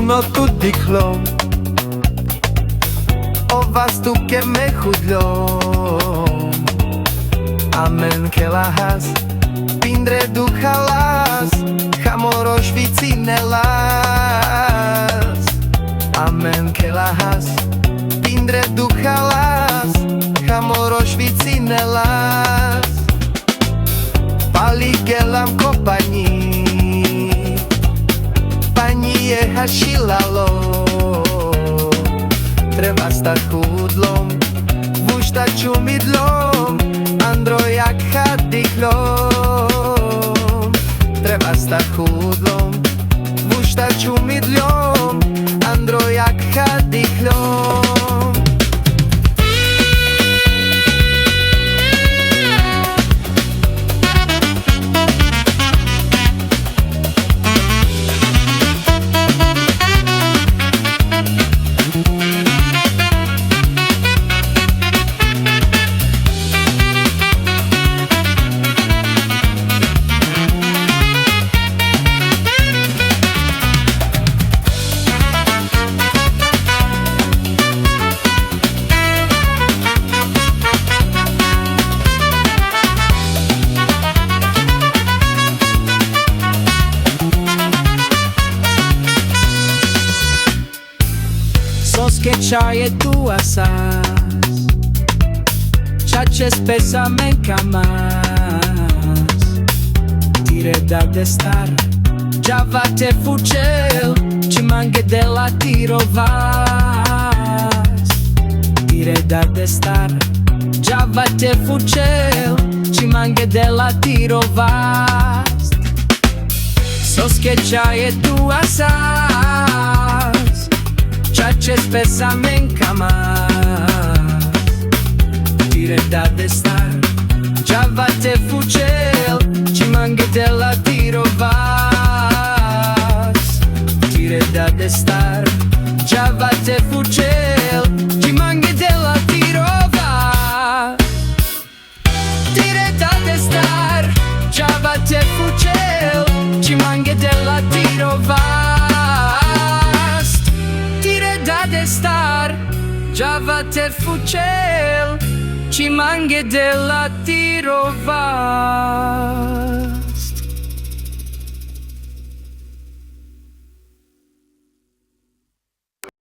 uno tu diclom o vas tu que me judlom amen que la has pindre du halas jamorosh vicinelas amen que la has pindre du halas jamorosh vicinelas pali gelam kopani je hašilalo treba sta hudlom vušta čumidlom andro jak hadiklom treba sta hudlom vušta čumidlom andro jak hadiklom Que chaie tu asas Chache spesa men camas Tire dar de star Java te fucel Ci manche della tiro vas Tire dar de star Java te fucel Ci manche della tiro vas Sos che chaie tu asas Chache spesa men camas Tire da de star Java te fucel Ci manche della tiro vas Tire da de star Java te fucel Ci manche della tiro vas Tire da de star Java te fucel Ci manche della tiro vas de star Java te fucel Ci manche della tiro va